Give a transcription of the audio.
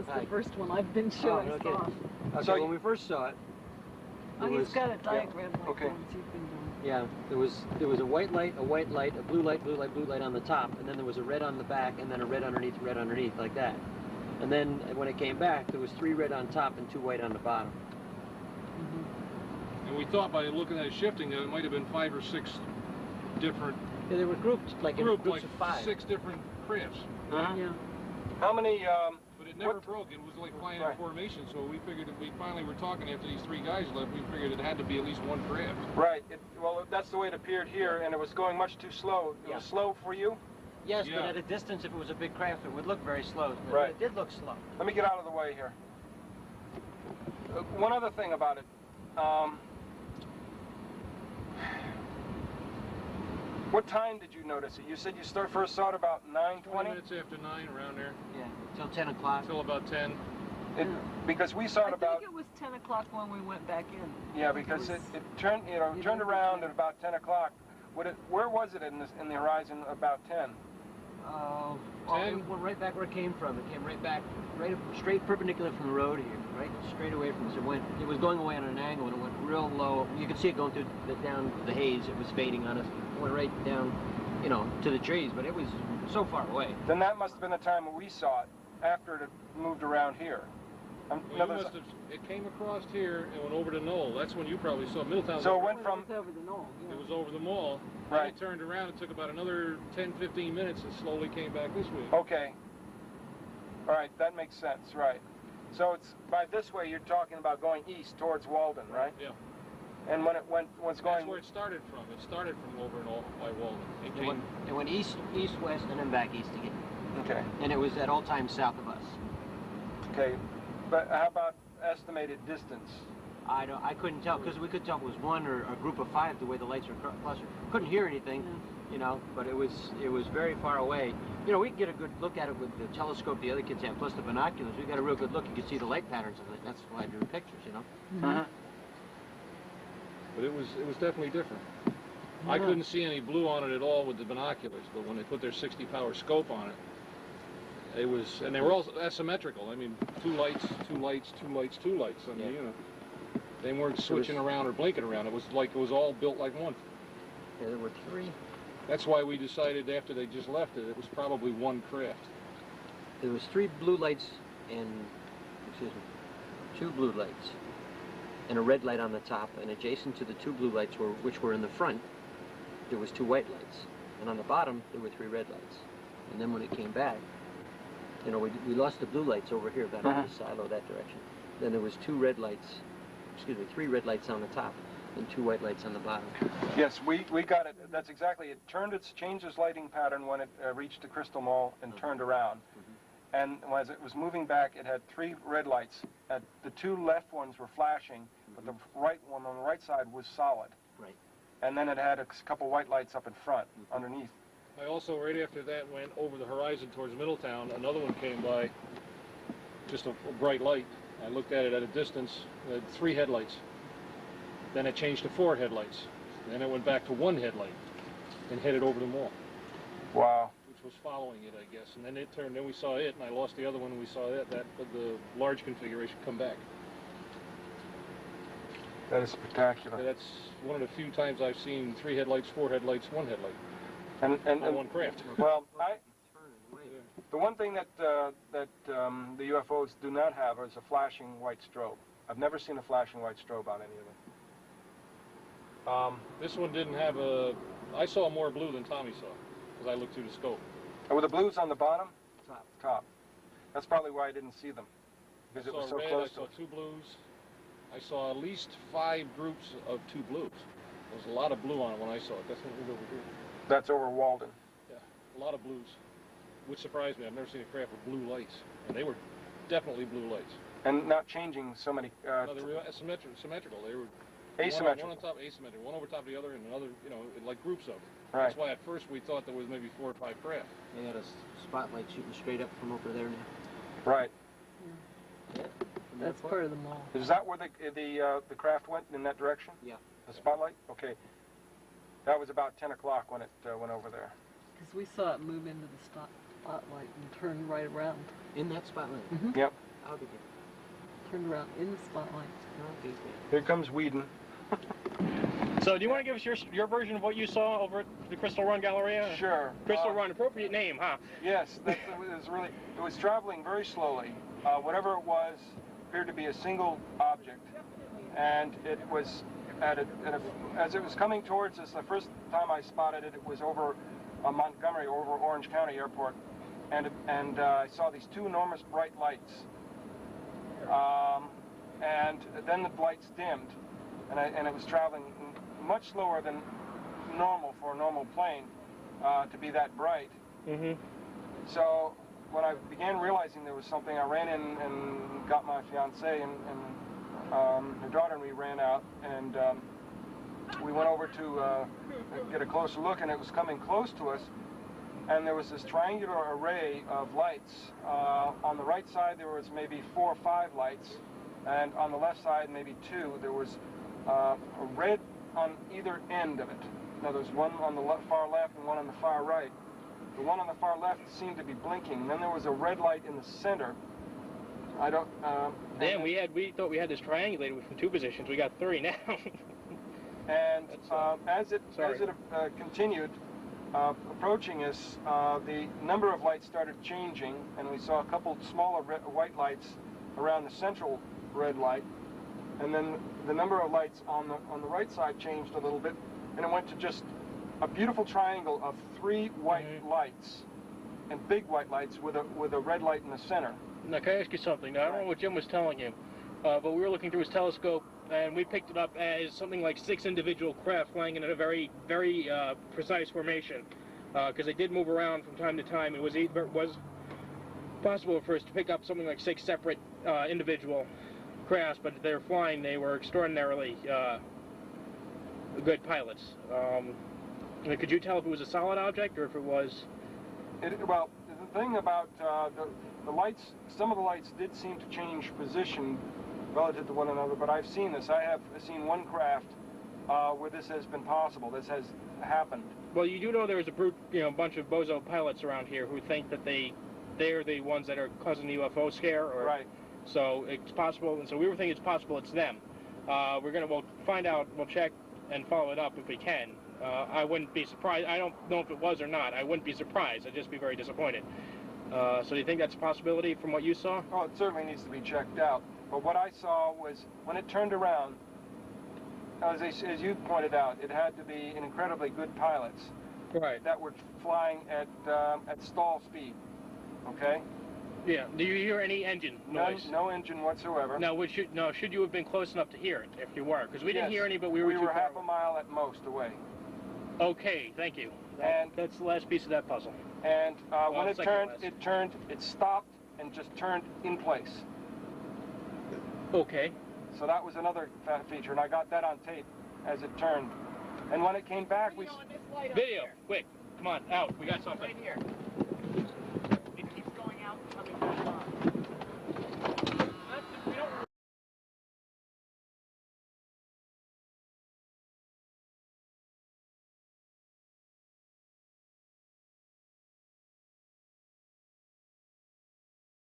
was the first one I've been showing. Oh, okay. Okay, So when we first saw it, He's got a diagram like okay. the ones you've been doing. yeah, there was a white light, a white light, a blue light, blue light, blue light on the top, and then there was a red on the back, and then a red underneath, like that. And then when it came back, there was 3 red on top and 2 white on the bottom. And we thought by looking at it shifting that it might have been 5 or 6 different. Yeah, they were grouped like in groups like of 5. 6 different crafts. Yeah. How many? But it never broke. It was like flying in formation. So we figured if we finally were talking after these 3 guys left, we figured it had to be at least 1 craft. Right. Well, that's the way it appeared here, and it was going much too slow. It was slow for you? Yes, but at a distance, if it was a big craft, it would look very slow. But Right. it did look slow. Let me get out of the way here. One other thing about it. What time did you notice it? You said you first saw it about 9:20? 20 minutes after 9, around there. Yeah, till 10 o'clock. Till about 10. Because we saw it about. I think it was 10 o'clock when we went back in. Yeah, because it turned, turned around at about 10 o'clock. Where was it in the horizon about 10? Well, it went right back where it came from. It came right back, straight perpendicular from the road here, right straight away from us. It was going away on an angle, and it went real low. You could see it going down the haze. It was fading on us. It went right down, to the trees, but it was so far away. Then that must have been the time when we saw it, after it had moved around here. It came across here and went over the knoll. That's when you probably saw Middletown. So it went from. It was over the knoll. Yeah. It was over the mall. Right. Then it turned around. It took about another 10, 15 minutes and slowly came back this way. Okay. All right, that makes sense, right. So it's by this way you're talking about going east towards Walden, right? Yeah. And when it was going. That's where it started from. It started from over and all by Walden. It went east, west, and then back east again. Okay. And it was at all times south of us. Okay. But how about estimated distance? I couldn't tell, because we could tell it was 1 or a group of 5 the way the lights were clustered. Couldn't hear anything, but it was very far away. We could get a good look at it with the telescope the other kids have, plus the binoculars. We got a real good look. You could see the light patterns of it. That's why I drew pictures, But it was definitely different. I couldn't see any blue on it at all with the binoculars, but when they put their 60 power scope on it, it was, and they were all asymmetrical. I mean, 2 lights, 2 lights, 2 lights, 2 lights. I mean, they weren't switching around or blinking around. It was like it was all built like one. Yeah, there were 3. That's why we decided after they just left it was probably 1 craft. There was 3 blue lights and, 2 blue lights and a red light on the top, and adjacent to the 2 blue lights, which were in the front, there was 2 white lights, and on the bottom there were 3 red lights. And then when it came back, we lost the blue lights over here, about on the silo that direction. Then there was 3 red lights on the top and 2 white lights on the bottom. Yes, we got it. That's exactly it. Changed its lighting pattern when it reached the Crystall Mall and turned around. And as it was moving back, it had 3 red lights. The 2 left ones were flashing, but the right one on the right side was solid. Right. And then it had a couple white lights up in front, underneath. I also, right after that, went over the horizon towards Middletown. Another one came by, just a bright light. I looked at it at a distance. It had 3 headlights. Then it changed to 4 headlights. Then it went back to 1 headlight and headed over the mall. Wow. Which was following it, I guess. And then it turned. Then we saw it, and I lost the other one. And we saw that the large configuration come back. That is spectacular. So that's one of the few times I've seen 3 headlights, 4 headlights, 1 headlight. And 1 craft. Well, the one thing that the UFOs do not have is a flashing white strobe. I've never seen a flashing white strobe on any of them. This one didn't have a. I saw more blue than Tommy saw, because I looked through the scope. Were the blues on the bottom? Top. That's probably why I didn't see them, because it was so red, close. I saw 2 blues. I saw at least 5 groups of 2 blues. There was a lot of blue on it when I saw it. That's what it was over here. That's over Walden. Yeah, a lot of blues, which surprised me. I've never seen a craft with blue lights, and they were definitely blue lights. And not changing so many. No, they were symmetrical. They were asymmetrical. One on top, asymmetrical. One over top of the other, and another, like groups of them. Right. That's why at first we thought there was maybe 4 or 5 craft. They had a spotlight shooting straight up from over there now. Right. Yeah. That's part of the mall. Is that where the craft went, in that direction? Yeah. The spotlight? Okay. That was about 10 o'clock when it went over there. Because we saw it move into the spotlight and turn right around. In that spotlight? Mm-hmm. Yep. I'll begin. Turned around in the spotlight. I'll begin. Here comes Whedon. So do you want to give us your version of what you saw over at the Crystall Run Galleria? Sure. Crystall Run, appropriate name, huh? Yes, it was traveling very slowly. Whatever it was appeared to be a single object, and it was as it was coming towards us. The first time I spotted it, it was over Montgomery, over Orange County Airport, and I saw these two enormous bright lights, and then the lights dimmed, and it was traveling much slower than normal for a normal plane to be that bright. Mm-hmm. So when I began realizing there was something, I ran in and got my fiancée and her daughter, and we ran out, and we went over to get a closer look, and it was coming close to us, and there was this triangular array of lights. On the right side there was maybe 4 or 5 lights, and on the left side maybe 2. There was a red on either end of it. Now there's one on the far left and one on the far right. The one on the far left seemed to be blinking. Then there was a red light in the center. I don't. Damn, we thought we had this triangulated from 2 positions. We got 3 now. And as it continued approaching us, the number of lights started changing, and we saw a couple smaller white lights around the central red light, and then the number of lights on the right side changed a little bit, and it went to just a beautiful triangle of 3 white lights, and big white lights with a red light in the center. Now, can I ask you something? Now, I don't know what Jim was telling you, but we were looking through his telescope, and we picked it up as something like 6 individual craft flying in a very, very precise formation, because they did move around from time to time. It was possible for us to pick up something like 6 separate individual crafts, but they were flying. They were extraordinarily good pilots. Could you tell if it was a solid object or if it was? Well, the thing about the lights, some of the lights did seem to change position relative to one another, but I've seen this. I have seen one craft where this has been possible. This has happened. Well, you do know there's a bunch of bozo pilots around here who think that they're the ones that are causing the UFO scare. Right. So it's possible, and so we were thinking it's possible it's them. We'll find out, we'll check and follow it up if we can. I wouldn't be surprised. I don't know if it was or not. I wouldn't be surprised. I'd just be very disappointed. So do you think that's a possibility from what you saw? Oh, it certainly needs to be checked out. But what I saw was when it turned around, as you pointed out, it had to be incredibly good pilots that were flying at stall speed. Okay. Yeah. Do you hear any engine noise? No engine whatsoever. Now, should you have been close enough to hear it if you were? Because we didn't hear any, but we were too far half away. a mile at most away. Okay, thank you. That's the last piece of that puzzle. And when it turned, it stopped and just turned in place. Okay. So that was another feature, and I got that on tape as it turned. And when it came back, Video, quick, come on, out. We got something. Right here.